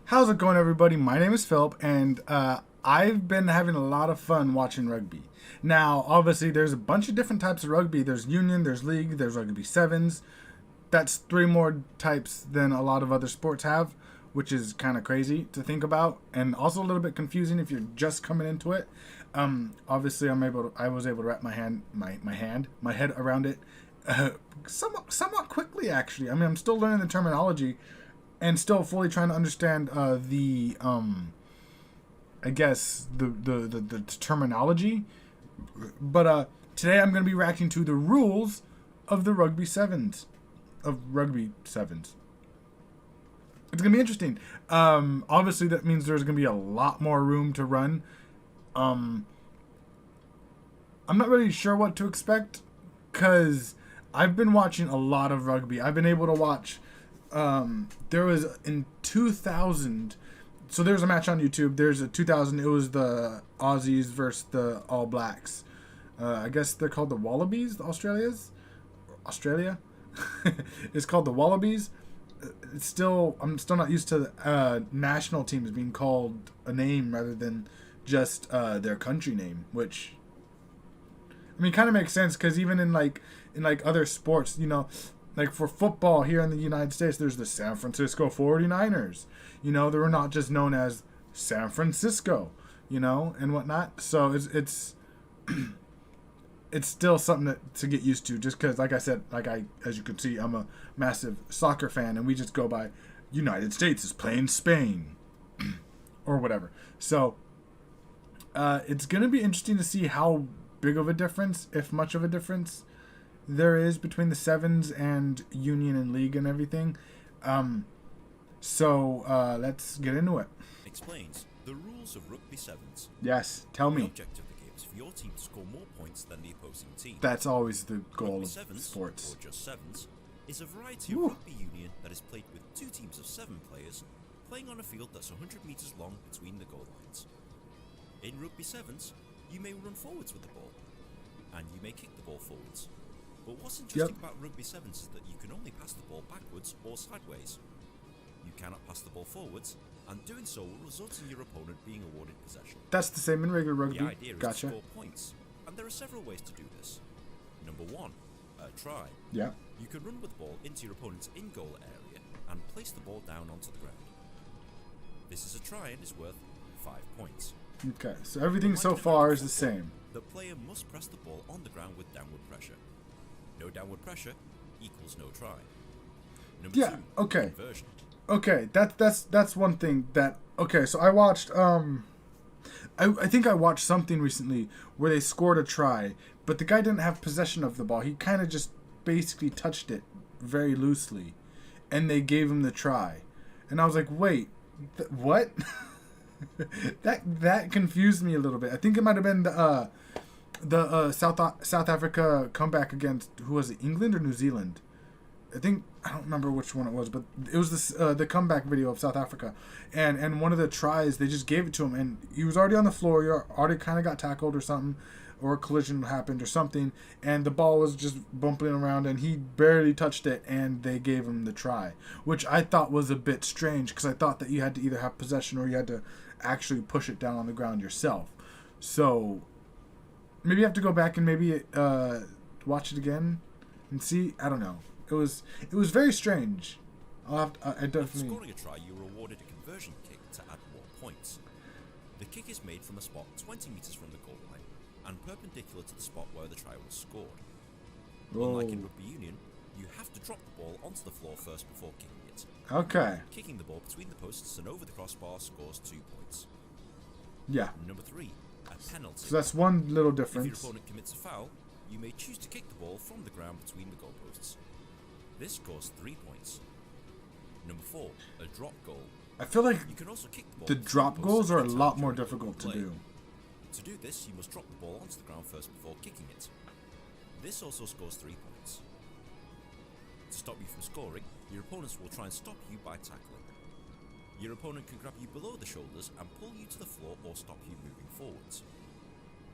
How's it going, everybody? My name is Philip, and I've been having a lot of fun watching rugby. Now, obviously, there's a bunch of different types of rugby. There's union, there's league, there's rugby sevens. That's three more types than a lot of other sports have, which is kind of crazy to think about, and also a little bit confusing if you're just coming into it. Obviously, I was able to wrap my head around it, somewhat quickly. Actually, I mean, I'm still learning the terminology and still fully trying to understand I guess the terminology. But today I'm going to be reacting to the rules of the rugby sevens. It's going to be interesting. Obviously, that means there's going to be a lot more room to run. I'm not really sure what to expect because I've been watching a lot of rugby. I've been able to watch. There was in 2000. So there's a match on YouTube. There's a 2000. It was the Aussies versus the All Blacks. I guess they're called the Wallabies. The Australia. It's called the Wallabies. I'm still not used to the national teams being called a name rather than just their country name, which I mean kind of makes sense because even in other sports, like for football here in the United States, there's the San Francisco 49ers. They were not just known as San Francisco, and whatnot. So it's it's still something to get used to, just because, like I said, as you can see, I'm a massive soccer fan, and we just go by United States is playing Spain or whatever. So it's going to be interesting to see how big of a difference, if much of a difference, there is between the sevens and union and league and everything. So let's get into it. Explains the rules of rugby sevens. Yes, tell The me. objective of the game is for your team to score more points than the opposing team. That's always the goal Rugby of sevens, sports. or just sevens, is a variety Ooh. of rugby union that is played with two teams of 7 players playing on a field that's 100 metres long between the goal lines. In rugby sevens, you may run forwards with the ball, and you may kick the ball forwards. But what's interesting about rugby sevens is that you can only pass the ball backwards or sideways. You cannot pass the ball forwards, and doing so will result in your opponent being awarded possession. That's the same in regular rugby. The idea is Gotcha. to score points, and there are several ways to do this. Number 1, a try. Yeah. You can run with the ball into your opponent's in-goal area and place the ball down onto the ground. This is a try and is worth 5 points. Okay, so everything so far is the same. The player must press the ball on the ground with downward pressure. No downward pressure equals no try. Number 2, okay. conversion. Okay, that's one thing that. Okay, so I watched. I think I watched something recently where they scored a try, but the guy didn't have possession of the ball. He kind of just basically touched it very loosely, and they gave him the try. And I was like, wait, what? that confused me a little bit. I think it might have been the South Africa comeback against, who was it, England or New Zealand? I don't remember which one it was, but it was the comeback video of South Africa, and one of the tries they just gave it to him, and he was already on the floor. He already kind of got tackled or something, or a collision happened or something, and the ball was just bumping around, and he barely touched it, and they gave him the try, which I thought was a bit strange because I thought that you had to either have possession or you had to actually push it down on the ground yourself. So maybe you have to go back and maybe watch it again and see. I don't know. It was very strange. I definitely. Scoring a try, you're awarded a conversion kick to add more points. The kick is made from a spot 20 metres from the goal line and perpendicular to the spot where the try was scored. Unlike in rugby union, you have to drop the ball onto the floor first before kicking it. Okay. Kicking the ball between the posts and over the crossbar scores 2 points. Yeah. Number 3, a penalty. So that's one little If your difference. opponent commits a foul, you may choose to kick the ball from the ground between the goalposts. This scores 3 points. Number 4, a drop goal. I feel like You can also kick the ball the between drop posts goals are a anytime lot more during the difficult to play. do. To do this, you must drop the ball onto the ground first before kicking it. This also scores 3 points. To stop you from scoring, your opponents will try and stop you by tackling. Your opponent can grab you below the shoulders and pull you to the floor or stop you moving forwards.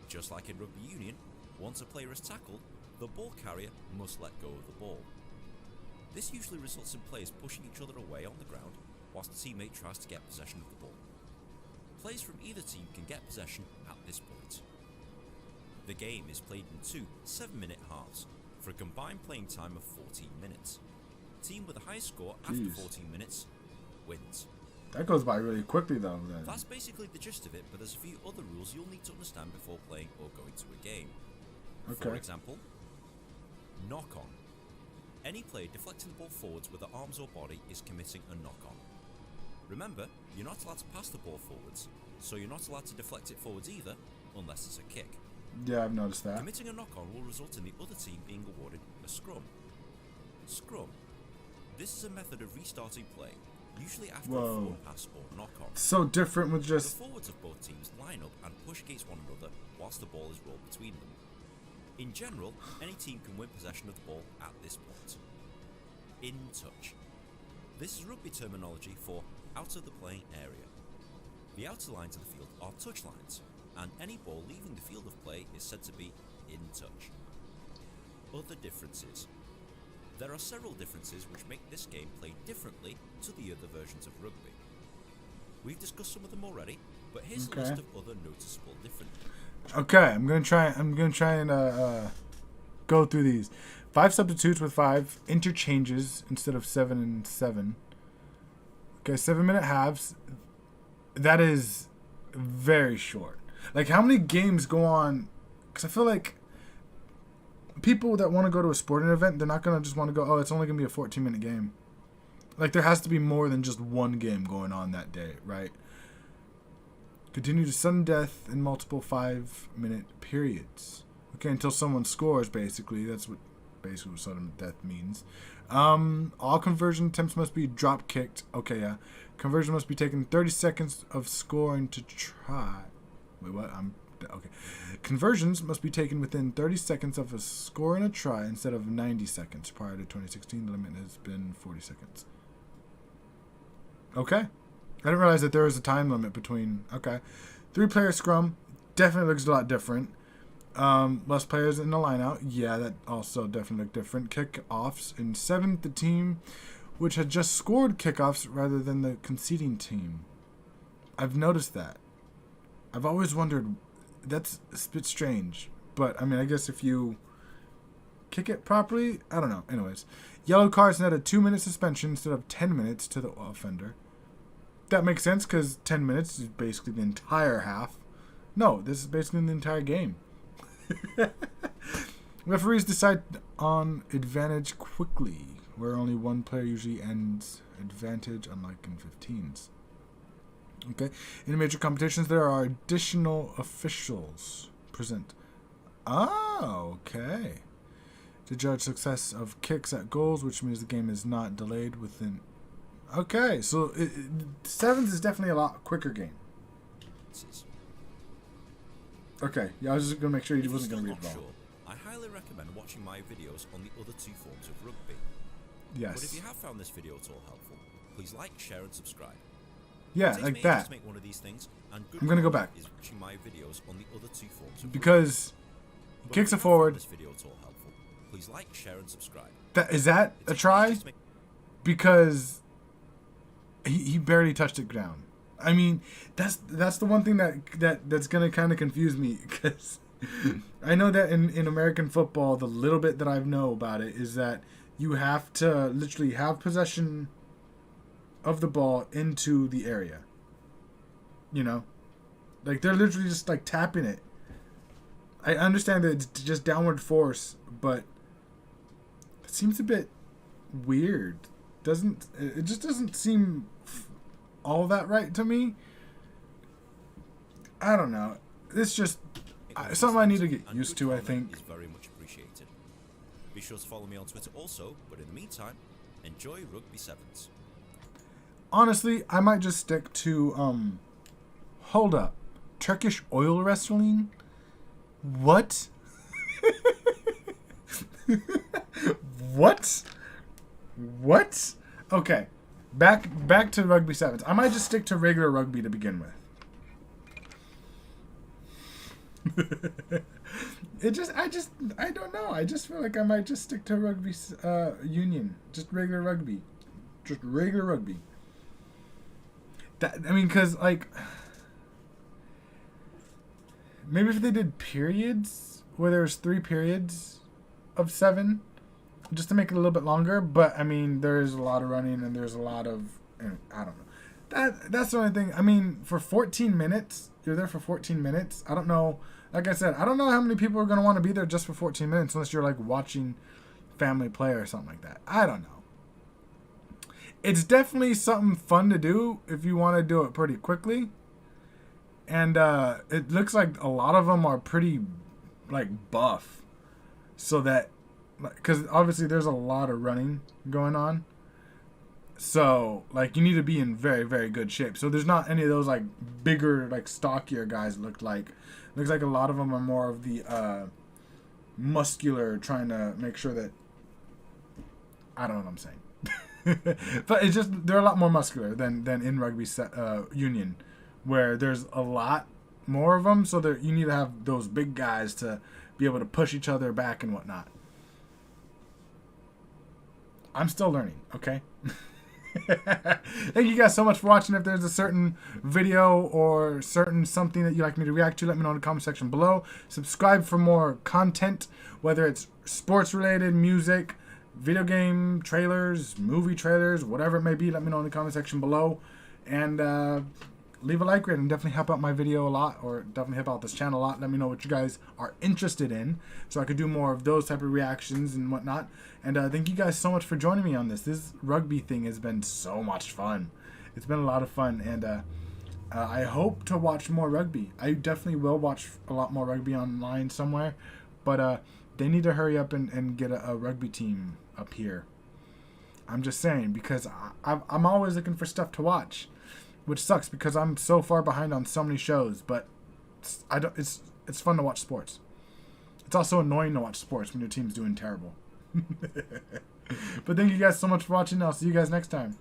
Just like in rugby union, once a player is tackled, the ball carrier must let go of the ball. This usually results in players pushing each other away on the ground whilst the teammate tries to get possession of the ball. Players from either team can get possession at this point. The game is played in 2 7-minute halves for a combined playing time of 14 minutes. Team with the highest score after 14 minutes wins. That goes by really quickly though. Then. That's basically the gist of it, but there's a few other rules you'll need to understand before playing or going to a game. Okay. For example, knock on. Any player deflecting the ball forwards with their arms or body is committing a knock on. Remember, you're not allowed to pass the ball forwards, so you're not allowed to deflect it forwards either, unless it's a kick. Yeah, I've noticed that. Committing a knock on will result in the other team being awarded a scrum. Scrum. This is a method of restarting play, usually after a forward pass or knock on. So different with just... The forwards of both teams line up and push against one another whilst the ball is rolled between them. In general, any team can win possession of the ball at this point. In touch. This is rugby terminology for out of the playing area. The outer lines of the field are touch lines, and any ball leaving the field of play is said to be in touch. Other differences. There are several differences which make this game played differently to the other versions of rugby. We've discussed some of them already, but here's a list of other noticeable differences. Okay, I'm gonna try and go through these. 5 substitutes with 5 interchanges instead of 7 and 7. Okay, 7-minute halves. That is very short. Like, how many games go on? Because I feel like people that want to go to a sporting event, they're not gonna just want to go. Oh, it's only gonna be a 14-minute game. Like, there has to be more than just one game going on that day, right? Continue to sudden death in multiple 5-minute periods. Okay, until someone scores, basically. That's what sudden death means. All conversion attempts must be drop kicked. Okay, yeah. Conversion must be taken 30 seconds of scoring to try. Wait, what? Okay. Conversions must be taken within 30 seconds of a score and a try instead of 90 seconds. Prior to 2016, the limit has been 40 seconds. Okay. I didn't realize that there was a time limit between... Okay. 3-player scrum. Definitely looks a lot different. Less players in the line-out. Yeah, that also definitely looked different. Kick-offs. In 7th, the team which had just scored kickoffs rather than the conceding team. I've noticed that. I've always wondered... That's a bit strange. But, I mean, I guess if you kick it properly... I don't know. Anyways. Yellow cards net a 2-minute suspension instead of 10 minutes to the offender. That makes sense because 10 minutes is basically the entire half. No, this is basically the entire game. Referees decide on advantage quickly, where only one player usually ends advantage, unlike in 15s. Okay. In major competitions, there are additional officials present. Oh, okay. To judge success of kicks at goals, which means the game is not delayed within... Okay, so Sevens is definitely a lot quicker game. Okay, yeah, I was just going to make sure you wasn't going to read it wrong. I highly recommend watching my videos on the other 2 forms of rugby. Yes. But if you have found this video at all helpful, please like, share and subscribe. Yeah, like that. To make one of these things, and I'm going to go back. Is watching my videos on the other 2 forms of because rugby. Kicks it forward. This video at all helpful, please like, share and subscribe. Is that a try? Because he barely touched it down. I mean, that's the one thing that's gonna kind of confuse me, because I know that in American football, the little bit that I know about it is that you have to literally have possession of the ball into the area. You know, like they're literally just like tapping it. I understand that it's just downward force, but it seems a bit weird. It just doesn't seem all that right to me. I don't know. It's just something I need to get used to, I think. Is very much appreciated. Be sure to follow me on Twitter also, but in the meantime, enjoy Rugby Sevens. Honestly, I might just stick to hold up. Turkish oil wrestling? What? What? Okay. Back to Rugby Sevens. I might just stick to regular rugby to begin with. I don't know. I just feel like I might just stick to rugby union. Just regular rugby. Just regular rugby. That, I mean, because, like, maybe if they did periods, where there's 3 periods of 7, just to make it a little bit longer. But, I mean, there is a lot of running, and there's a lot of, I don't know. That's the only thing. I mean, for 14 minutes, you're there for 14 minutes. I don't know. Like I said, I don't know how many people are going to want to be there just for 14 minutes unless you're, like, watching family play or something like that. I don't know. It's definitely something fun to do if you want to do it pretty quickly. And it looks like a lot of them are pretty, like, buff. So that, because obviously there's a lot of running going on. So, like, you need to be in very, very good shape. So there's not any of those, like, bigger, like, stockier guys look like. Looks like a lot of them are more of the muscular, trying to make sure that, I don't know what I'm saying. But it's just, they're a lot more muscular than in rugby union, where there's a lot more of them. So you need to have those big guys to be able to push each other back and whatnot. I'm still learning, okay? Thank you guys so much for watching. If there's a certain video or certain something that you'd like me to react to, let me know in the comment section below. Subscribe for more content, whether it's sports related, music, video game trailers, movie trailers, whatever it may be. Let me know in the comment section below. And leave a like rate and definitely help out my video a lot, or definitely help out this channel a lot. Let me know what you guys are interested in so I could do more of those type of reactions and whatnot. And thank you guys so much for joining me on this. This rugby thing has been so much fun. It's been a lot of fun, and I hope to watch more rugby. I definitely will watch a lot more rugby online somewhere, but they need to hurry up and get a rugby team up here. I'm just saying, because I'm always looking for stuff to watch, which sucks because I'm so far behind on so many shows. But it's fun to watch sports. It's also annoying to watch sports when your team's doing terrible. But thank you guys so much for watching. I'll see you guys next time.